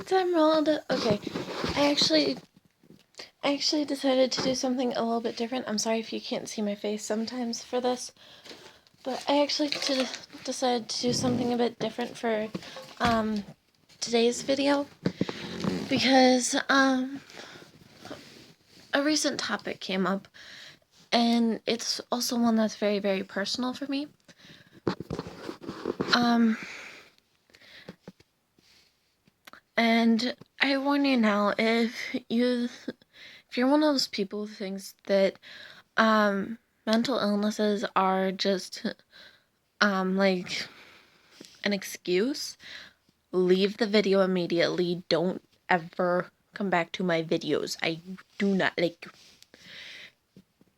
it's Emerald. Okay, I actually decided to do something a little bit different. I'm sorry if you can't see my face sometimes for this, but I actually decided to do something a bit different for today's video because a recent topic came up, and it's also one that's very, very personal for me. And I warn you now, if you're one of those people who thinks that mental illnesses are just like an excuse, leave the video immediately. Don't ever come back to my videos. I do not like you.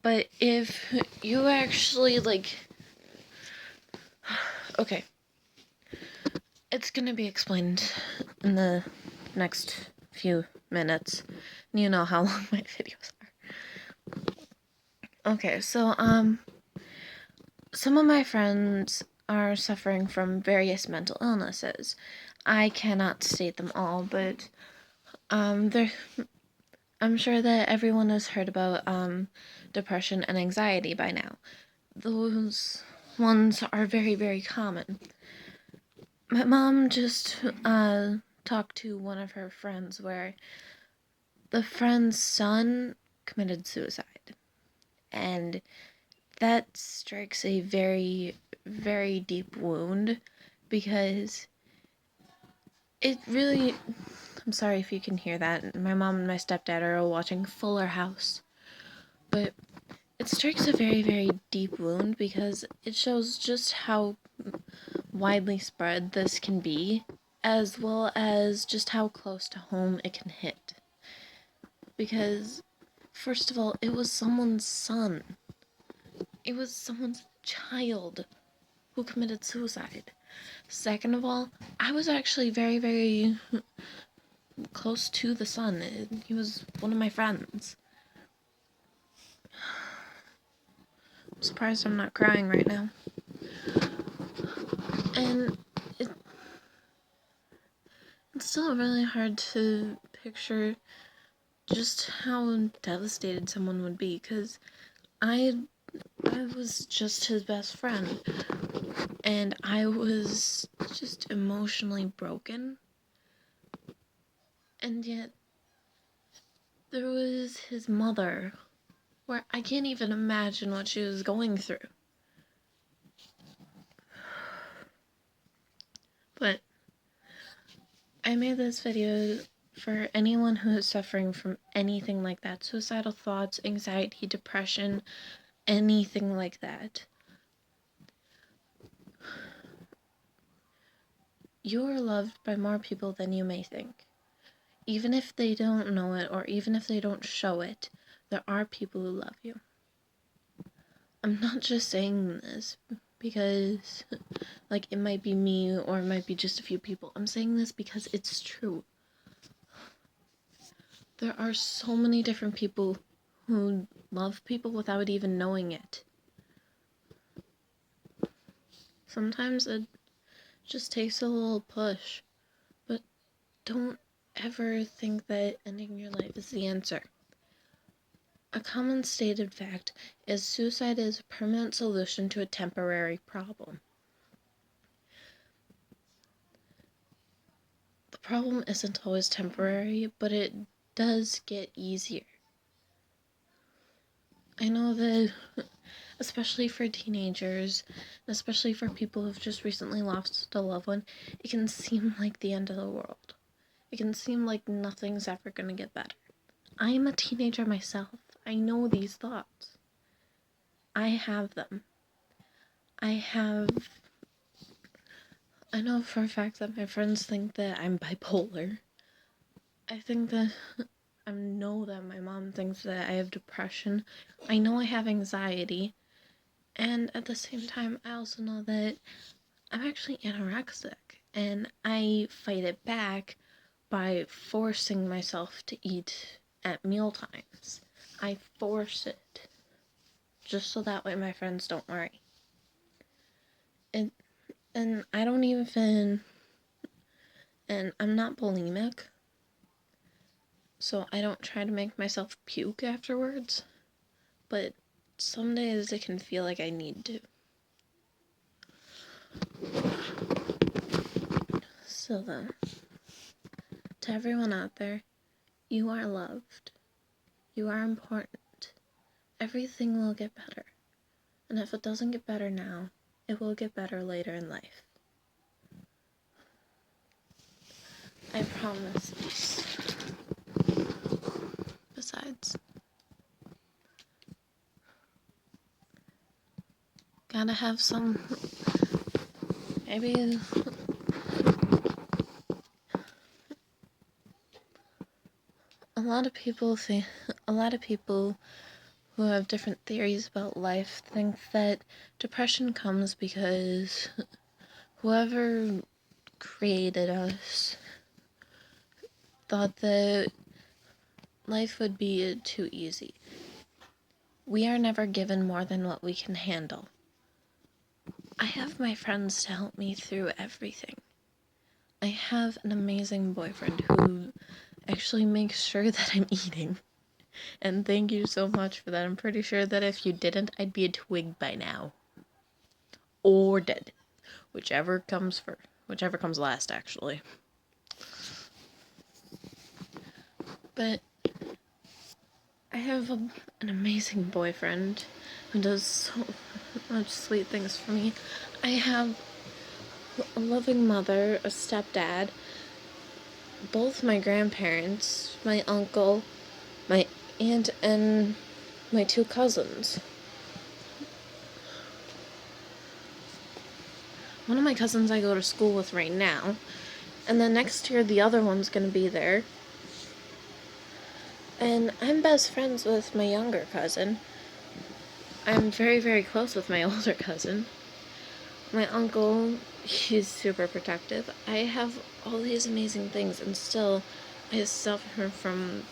But if you actually okay, it's gonna be explained in the next few minutes. You know how long my videos are. Okay, so some of my friends are suffering from various mental illnesses. I cannot state them all, but I'm sure that everyone has heard about depression and anxiety by now. Those ones are very, very common. My mom just talked to one of her friends where the friend's son committed suicide. And that strikes a very, very deep wound because it really... I'm sorry if you can hear that. My mom and my stepdad are watching Fuller House. But it strikes a very, very deep wound because it shows just how widely spread this can be, as well as just how close to home it can hit. Because, first of all, it was someone's son. It was someone's child who committed suicide. Second of all, I was actually very, very close to the son. He was one of my friends. I'm surprised I'm not crying right now. And it's still really hard to picture just how devastated someone would be, because I was just his best friend, and I was just emotionally broken. And yet, there was his mother, where I can't even imagine what she was going through. But I made this video for anyone who is suffering from anything like that. Suicidal thoughts, anxiety, depression, anything like that. You are loved by more people than you may think. Even if they don't know it, or even if they don't show it, there are people who love you. I'm not just saying this because, it might be me, or it might be just a few people. I'm saying this because it's true. There are so many different people who love people without even knowing it. Sometimes it just takes a little push, but don't ever think that ending your life is the answer. A common stated fact is suicide is a permanent solution to a temporary problem. The problem isn't always temporary, but it does get easier. I know that, especially for teenagers, especially for people who've just recently lost a loved one, it can seem like the end of the world. It can seem like nothing's ever gonna get better. I am a teenager myself. I know these thoughts. I have them. I know for a fact that my friends think that I'm bipolar. I know that my mom thinks that I have depression. I know I have anxiety. And at the same time, I also know that I'm actually anorexic. And I fight it back by forcing myself to eat at meal times. I force it. Just so that way my friends don't worry. And I don't even... And I'm not bulimic, so I don't try to make myself puke afterwards, but some days it can feel like I need to. So then, to everyone out there, you are loved. You are important. Everything will get better. And if it doesn't get better now, it will get better later in life. I promise this. Besides, gotta have some, maybe, a lot of people who have different theories about life think that depression comes because whoever created us thought that life would be too easy. We are never given more than what we can handle. I have my friends to help me through everything. I have an amazing boyfriend who actually makes sure that I'm eating. And thank you so much for that. I'm pretty sure that if you didn't, I'd be a twig by now. Or dead. Whichever comes last, actually. But I have an amazing boyfriend who does so much sweet things for me. I have a loving mother, a stepdad, both my grandparents, my uncle, my aunt, and my 2 cousins. One of my cousins I go to school with right now, and then next year the other one's gonna be there. And I'm best friends with my younger cousin. I'm very, very close with my older cousin. My uncle, he's super protective. I have all these amazing things, and still I suffer from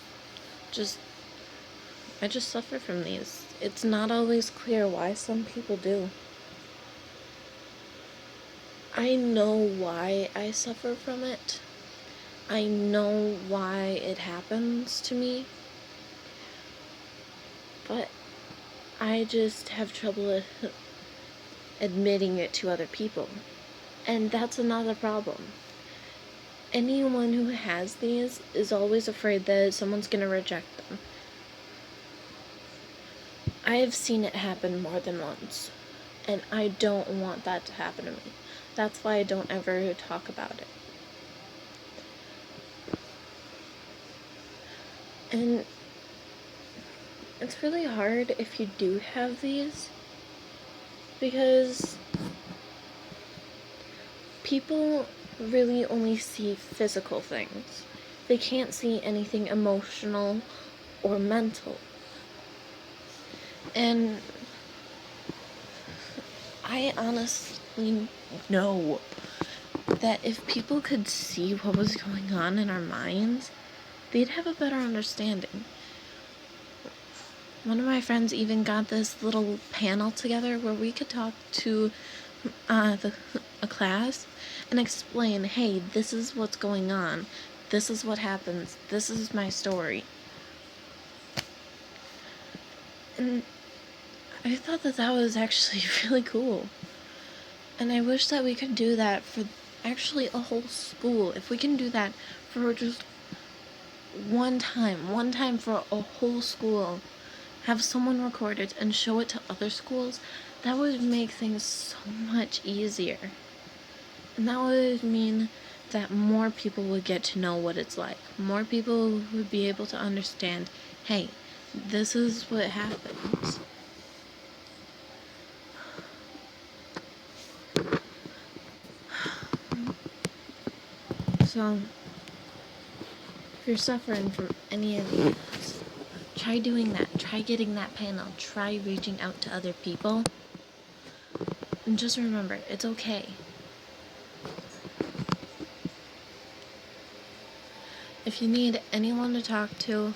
I just suffer from these. It's not always clear why some people do. I know why I suffer from it. I know why it happens to me. But I just have trouble admitting it to other people. And that's another problem. Anyone who has these is always afraid that someone's gonna reject them. I have seen it happen more than once, and I don't want that to happen to me. That's why I don't ever talk about it. And it's really hard if you do have these, because people really only see physical things. They can't see anything emotional or mental. And I honestly know that if people could see what was going on in our minds, they'd have a better understanding. One of my friends even got this little panel together where we could talk to a class and explain, hey, this is what's going on. This is what happens. This is my story. And I thought that was actually really cool. And I wish that we could do that for actually a whole school. If we can do that for just one time for a whole school, have someone record it and show it to other schools, that would make things so much easier. And that would mean that more people would get to know what it's like. More people would be able to understand, hey, this is what happens. So, if you're suffering from any of these, try doing that. Try getting that panel. Try reaching out to other people. And just remember, it's okay. If you need anyone to talk to,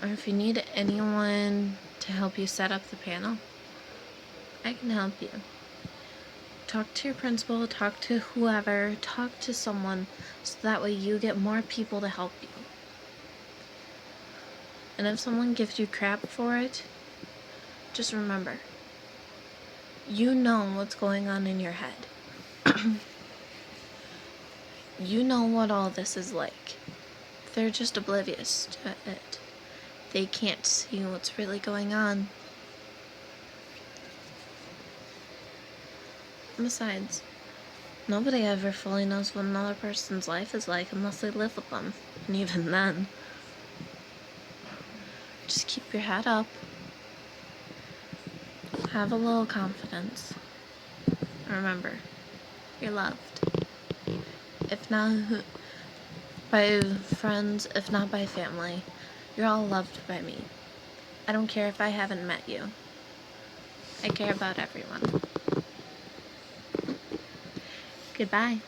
or if you need anyone to help you set up the panel, I can help you. talk to your principal, talk to whoever, talk to someone, so that way you get more people to help you. And if someone gives you crap for it, just remember, you know what's going on in your head. You know what all this is like. They're just oblivious to it. They can't see what's really going on. Besides, nobody ever fully knows what another person's life is like unless they live with them. And even then, just keep your head up. Have a little confidence. Remember, you're loved. If not by friends, if not by family, you're all loved by me. I don't care if I haven't met you. I care about everyone. Goodbye.